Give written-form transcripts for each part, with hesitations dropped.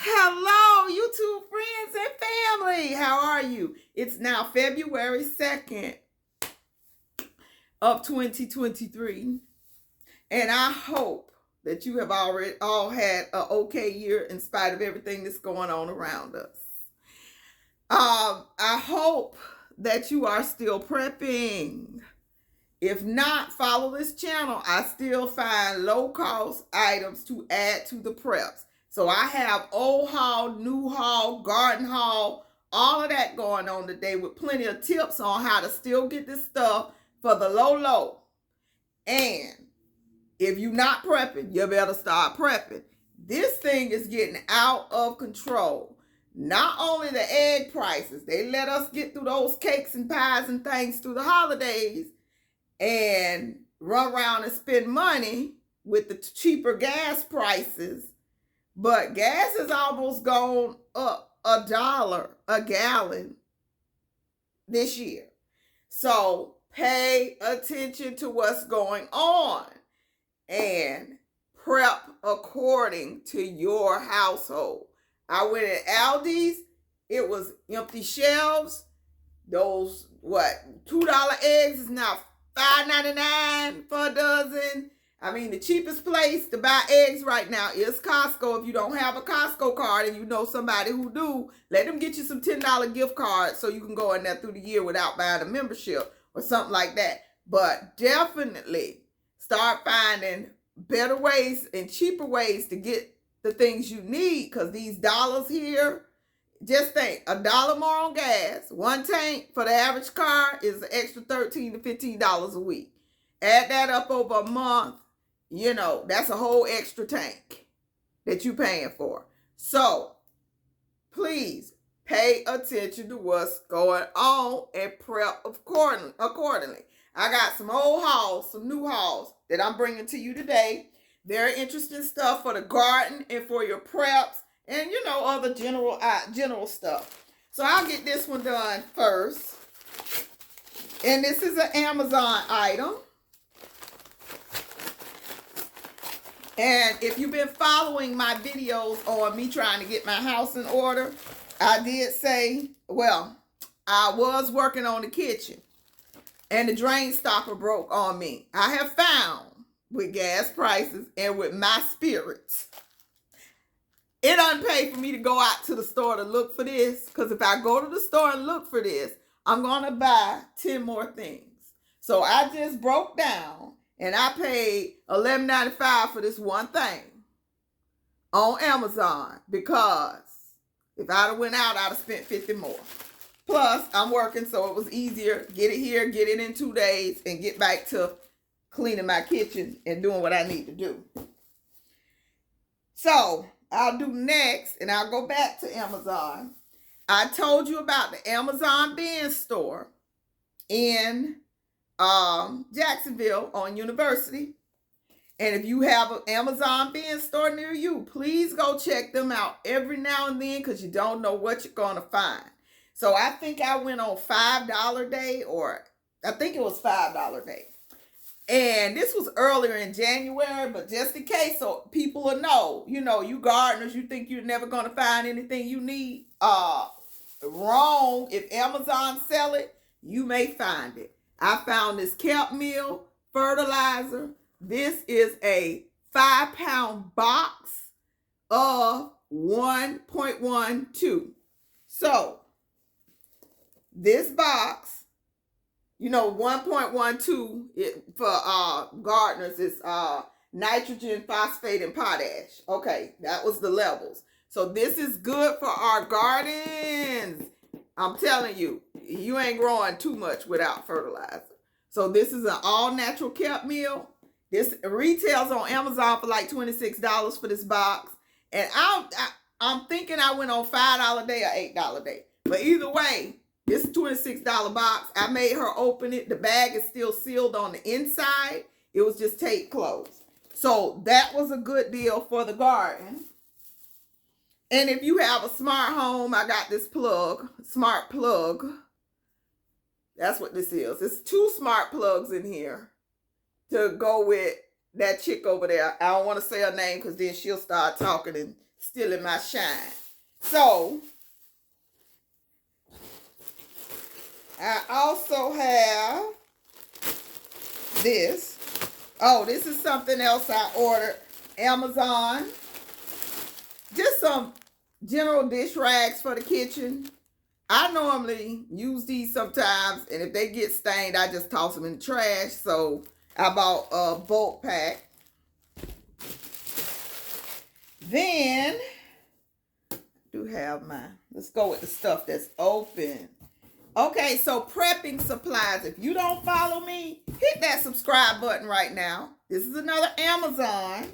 Hello, YouTube friends and family. How are you? It's now February 2nd of 2023. And I hope that you have already all had an okay year in spite of everything that's going on around us. I hope that you are still prepping. If not, follow this channel. I still find low-cost items to add to the preps. So I have old haul, new haul, garden haul, all of that going on today with plenty of tips on how to still get this stuff for the low. And if you're not prepping, you better start prepping. This thing is getting out of control. Not only the egg prices, they let us get through those cakes and pies and things through the holidays and run around and spend money with the cheaper gas prices. But gas has almost gone up $1 a gallon this year. So pay attention to what's going on and prep according to your household. I went at Aldi's. It was empty shelves. Those, $2 eggs is now $5.99 for a dozen. I mean, the cheapest place to buy eggs right now is Costco. If you don't have a Costco card and you know somebody who do, let them get you some $10 gift cards so you can go in there through the year without buying a membership or something like that. But definitely start finding better ways and cheaper ways to get the things you need, because these dollars here, just think, $1 more on gas. One tank for the average car is an extra $13 to $15 a week. Add that up over a month, that's a whole extra tank that you're paying for. So please pay attention to what's going on and prep accordingly. I got some old hauls, some new hauls that I'm bringing to you today. Very interesting stuff for the garden and for your preps and, other general stuff. So I'll get this one done first. And this is an Amazon item. And if you've been following my videos on me trying to get my house in order, I did say, I was working on the kitchen and the drain stopper broke on me. I have found with gas prices and with my spirits, it doesn't pay for me to go out to the store to look for this, because if I go to the store and look for this, I'm going to buy 10 more things. So I just broke down and I paid $11.95 for this one thing on Amazon, because if I'd have went out, I'd have spent 50 more. Plus, I'm working, so it was easier. Get it here, get it in 2 days, and get back to cleaning my kitchen and doing what I need to do. So I'll do next, and I'll go back to Amazon. I told you about the Amazon bin store in Jacksonville on University. And if you have an Amazon bin store near you, please go check them out every now and then, because you don't know what you're going to find. So I think I went on $5 day, or I think it was $5 day. And this was earlier in January, but just in case, so people will know, you gardeners, you think you're never going to find anything you need. Wrong. If Amazon sell it, you may find it. I found this kelp meal fertilizer. This is a 5-pound box of 1.12. So this box, 1.12 for gardeners is nitrogen, phosphate, and potash. Okay, that was the levels. So this is good for our gardens. I'm telling you, you ain't growing too much without fertilizer. So this is an all-natural kelp meal. This retails on Amazon for like $26 for this box. And I'm thinking I went on $5 a day or $8 a day. But either way, this $26 box, I made her open it. The bag is still sealed on the inside. It was just tape closed. So that was a good deal for the garden. And if you have a smart home, I got this smart plug. That's what this is. It's 2 smart plugs in here to go with that chick over there. I don't want to say her name, because then she'll start talking and still in my shine. So I also have this. Oh, this is something else I ordered. Amazon. Just some general dish rags for the kitchen. I normally use these sometimes, and if they get stained, I just toss them in the trash. So I bought a bulk pack. Then, I do have mine. Let's go with the stuff that's open. Okay, so prepping supplies. If you don't follow me, hit that subscribe button right now. This is another Amazon.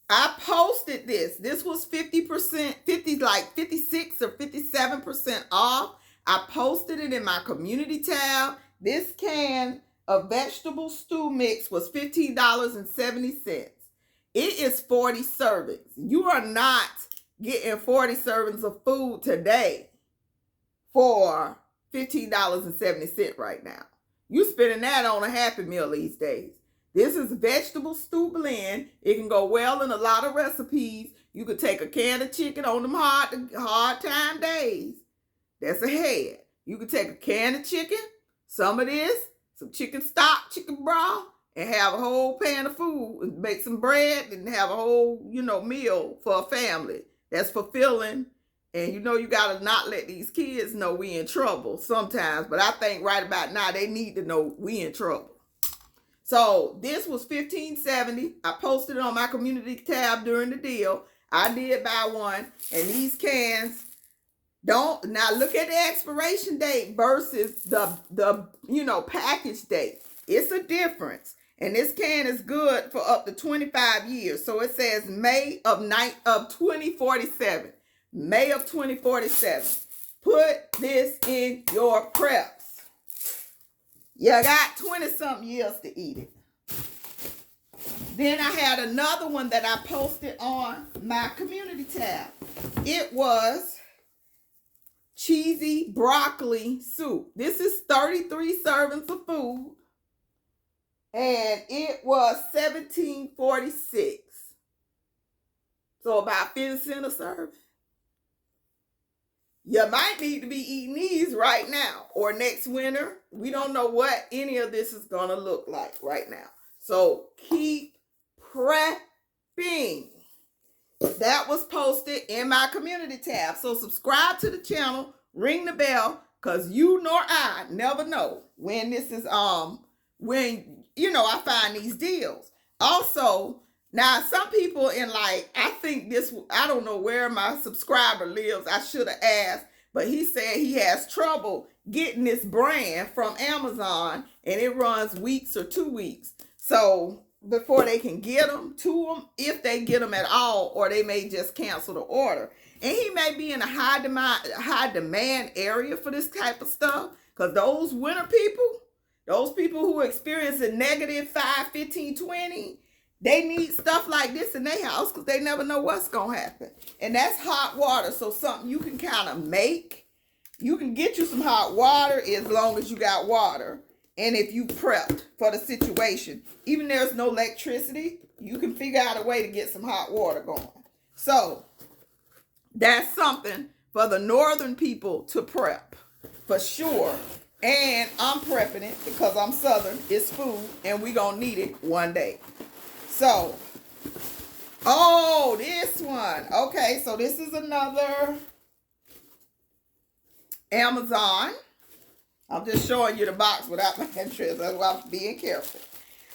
I posted this. This was 50%, 56 or 57% off. I posted it in my community tab. This can of vegetable stew mix was $15.70. It is 40 servings. You are not getting 40 servings of food today for $15.70 right now. You spending that on a Happy Meal these days. This is vegetable stew blend. It can go well in a lot of recipes. You could take a can of chicken on them hard time days. That's a head. You could take a can of chicken, some of this, some chicken stock, chicken broth, and have a whole pan of food, and make some bread, and have a whole, meal for a family. That's fulfilling. And you gotta not let these kids know we in trouble sometimes. But I think right about now they need to know we in trouble. So this was $15.70. I posted it on my community tab during the deal. I did buy one. And these cans now look at the expiration date versus the package date. It's a difference. And this can is good for up to 25 years. So it says May of 2047. May of 2047. Put this in your preps. You got 20-something years to eat it. Then I had another one that I posted on my community tab. It was cheesy broccoli soup. This is 33 servings of food. And it was $17.46. So about 50 cents a serving. You might need to be eating these right now or next winter. We don't know what any of this is going to look like right now. So keep prepping. That was posted in my community tab. So subscribe to the channel, ring the bell, because you nor I never know when this is, I find these deals. Also, now, some people I think I don't know where my subscriber lives. I should have asked, but he said he has trouble getting this brand from Amazon, and it runs weeks or 2 weeks. So before they can get them to them, if they get them at all, or they may just cancel the order. And he may be in a high demand area for this type of stuff, because those winter people, those people who are experiencing negative 5, 15, 20, they need stuff like this in their house because they never know what's going to happen. And that's hot water. So something you can kind of make. You can get you some hot water as long as you got water. And if you prepped for the situation, even there's no electricity, you can figure out a way to get some hot water going. So that's something for the northern people to prep for sure. And I'm prepping it because I'm southern. It's food and we're going to need it one day. So, this one. Okay, so this is another Amazon. I'm just showing you the box without my address. That's why I'm being careful.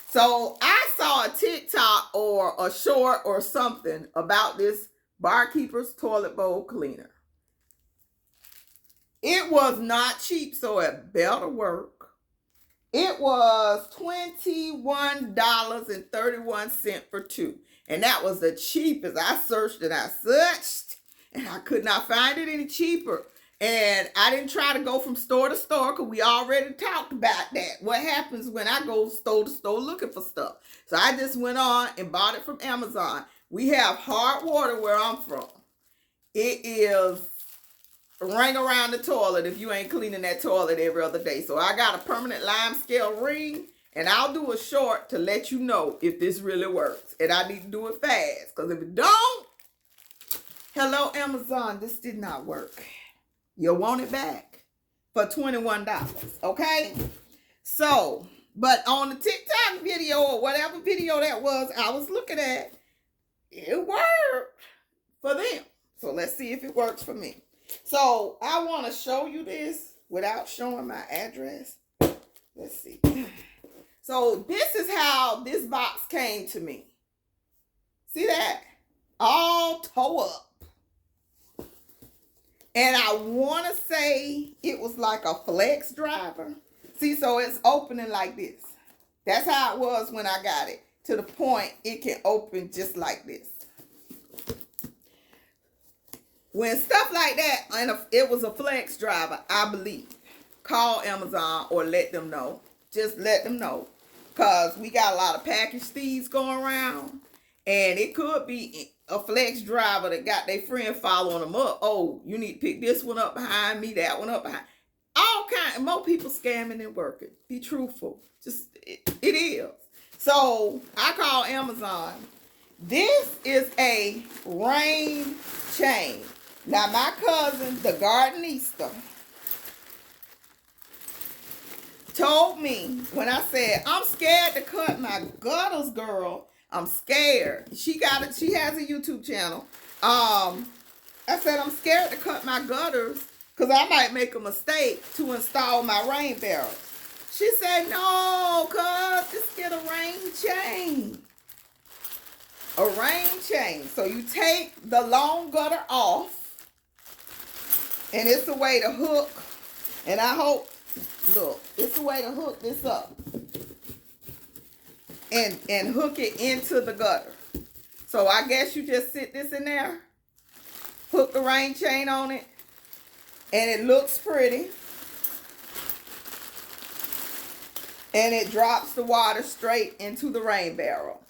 So, I saw a TikTok or a short or something about this Barkeeper's toilet bowl cleaner. It was not cheap, so it better work. It was $21.31 for two. And that was the cheapest. I searched and I searched, and I could not find it any cheaper. And I didn't try to go from store to store because we already talked about that. What happens when I go store to store looking for stuff. So I just went on and bought it from Amazon. We have hard water where I'm from. It is ring around the toilet if you ain't cleaning that toilet every other day. So I got a permanent lime scale ring, And I'll do a short to let you know if this really works. And I need to do it fast. Because if it don't, hello, Amazon, this did not work. You'll want it back for $21. Okay? So, but on the TikTok video or whatever video that was I was looking at, it worked for them. So let's see if it works for me. So I want to show you this without showing my address. Let's see. So this is how this box came to me. See that? All tore up. And I want to say it was like a flex driver. See, so it's opening like this. That's how it was when I got it. To the point it can open just like this. When stuff like that, and it was a flex driver, I believe, call Amazon or let them know. Just let them know. Because we got a lot of package thieves going around. And it could be a flex driver that got their friend following them up. Oh, you need to pick this one up behind me, that one up behind. All kinds, more people scamming and working. Be truthful. Just, it is. So, I call Amazon. This is a rain chain. Now, my cousin, the gardenista, told me when I said, I'm scared to cut my gutters, girl. I'm scared. She got it. She has a YouTube channel. I said, I'm scared to cut my gutters because I might make a mistake to install my rain barrels. She said, no, cuz just get a rain chain. A rain chain. So you take the long gutter off. And it's a way to hook. And I hope, look, it's a way to hook this up. And hook it into the gutter. So I guess you just sit this in there. Hook the rain chain on it. And it looks pretty. And it drops the water straight into the rain barrel.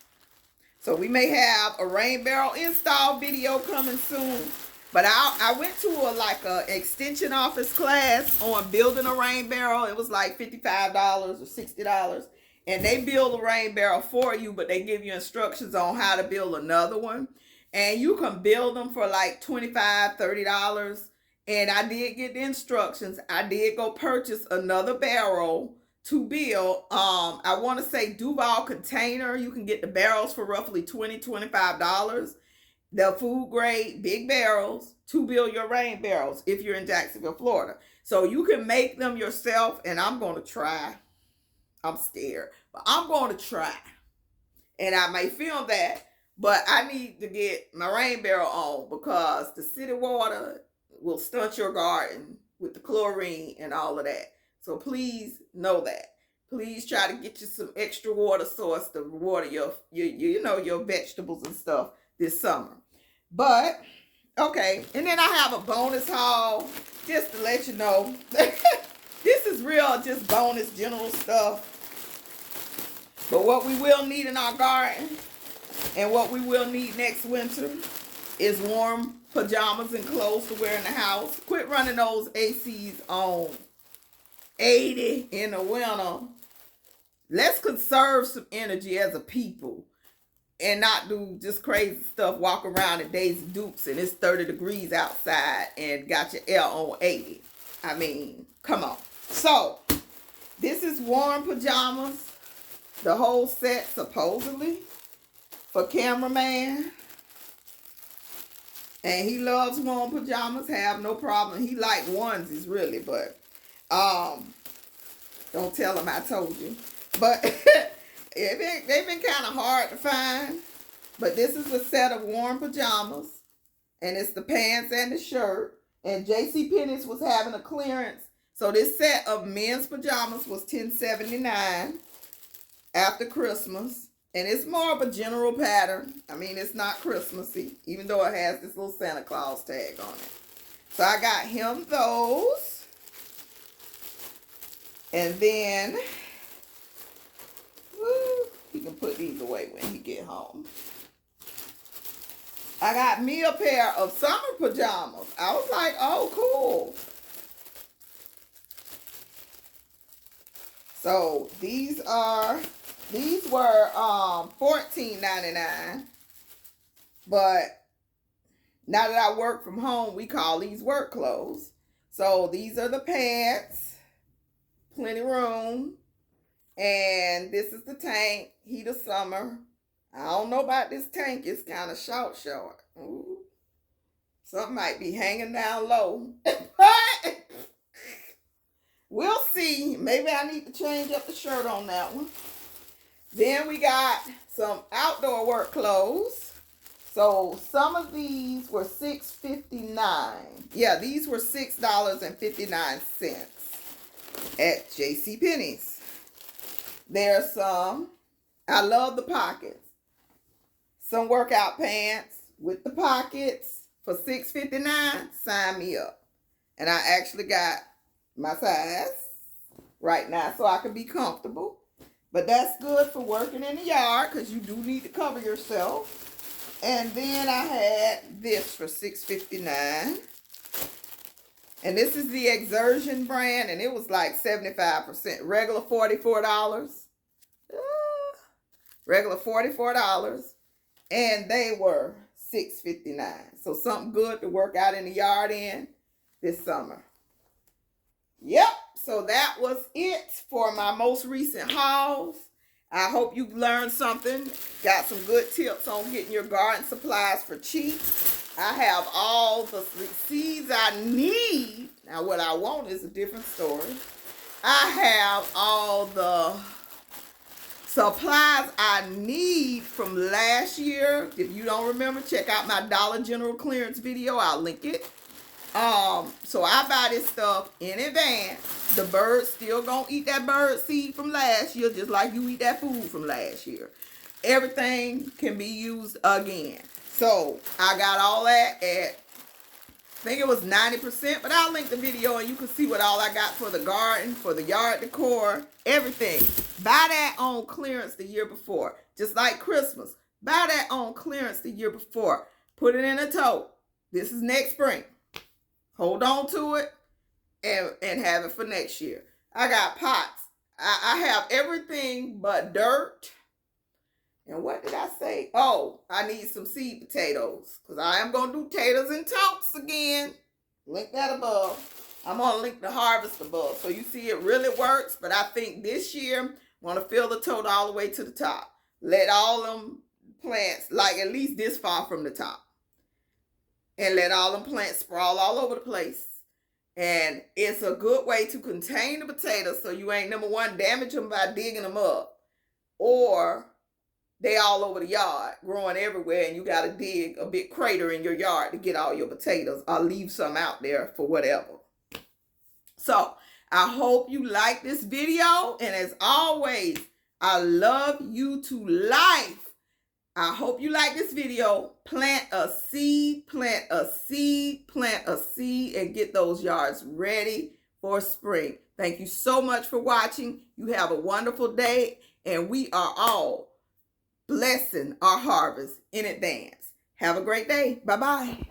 So we may have a rain barrel install video coming soon. But I went to a extension office class on building a rain barrel. It was like $55 or $60. And they build a rain barrel for you, but they give you instructions on how to build another one. And you can build them for like $25, $30. And I did get the instructions. I did go purchase another barrel to build. I want to say Duval container. You can get the barrels for roughly $20, $25. The food grade big barrels to build your rain barrels if you're in Jacksonville, Florida. So you can make them yourself, and I'm going to try. I'm scared, but I'm going to try. And I may film that, but I need to get my rain barrel on because the city water will stunt your garden with the chlorine and all of that. So please know that. Please try to get you some extra water source to water your vegetables and stuff this summer. But okay, and then I have a bonus haul just to let you know. This is real just bonus general stuff. But what we will need in our garden and what we will need next winter is warm pajamas and clothes to wear in the house. Quit running those ACs on 80 in the winter. Let's conserve some energy as a people. And not do just crazy stuff, walk around in Daisy Dukes and it's 30 degrees outside and got your air on 80. I mean, come on. So, this is warm pajamas. The whole set, supposedly, for cameraman. And he loves warm pajamas, have no problem. He like onesies, really, but don't tell him I told you. But they've been kind of hard to find. But this is a set of warm pajamas. And it's the pants and the shirt. And JCPenney's was having a clearance. So this set of men's pajamas was $10.79 after Christmas. And it's more of a general pattern. I mean, it's not Christmassy, even though it has this little Santa Claus tag on it. So I got him those. And then, he can put these away when he get home. I got me a pair of summer pajamas. I was like, oh, cool. So these were $14.99, but now that I work from home, we call these work clothes. So these are the pants, plenty room, and this is the tank, heat of summer. I don't know about this tank, it's kind of short. Ooh. Something might be hanging down low, but we'll see. Maybe I need to change up the shirt on that one. Then we got some outdoor work clothes. So some of these were $6.59. Yeah, these were $6.59 at JCPenney's. There's some, I love the pockets. Some workout pants with the pockets for $6.59. Sign me up. And I actually got my size right now so I can be comfortable. But that's good for working in the yard because you do need to cover yourself. And then I had this for $6.59. And this is the Exertion brand, and it was like 75%. Regular $44. Regular $44. And they were $6.59. So something good to work out in the yard in this summer. Yep. So that was it for my most recent hauls. I hope you learned something. Got some good tips on getting your garden supplies for cheap. I have all the seeds I need. Now what I want is a different story. I have all the supplies I need from last year. If you don't remember, check out my Dollar General clearance video. I'll link it. So I buy this stuff in advance. The birds still gonna eat that bird seed from last year, just like you eat that food from last year. Everything can be used again. So I got all that at, I think it was 90%, but I'll link the video and you can see what all I got for the garden, for the yard decor, everything. Buy that on clearance the year before. Just like Christmas. Buy that on clearance the year before. Put it in a tote. This is next spring. Hold on to it and have it for next year. I got pots. I have everything but dirt. And what did I say? Oh, I need some seed potatoes because I am going to do taters and totes again. Link that above. I'm going to link the harvest above. So you see it really works. But I think this year I'm going to fill the tote all the way to the top. Let all them plants, like at least this far from the top. And let all them plants sprawl all over the place. And it's a good way to contain the potatoes so you ain't, number one, damage them by digging them up. Or they all over the yard, growing everywhere, and you got to dig a big crater in your yard to get all your potatoes or leave some out there for whatever. So I hope you like this video. And as always, I love you to life. I hope you like this video. Plant a seed, plant a seed, plant a seed, and get those yards ready for spring. Thank you so much for watching. You have a wonderful day, and we are all blessing our harvest in advance. Have a great day. Bye-bye.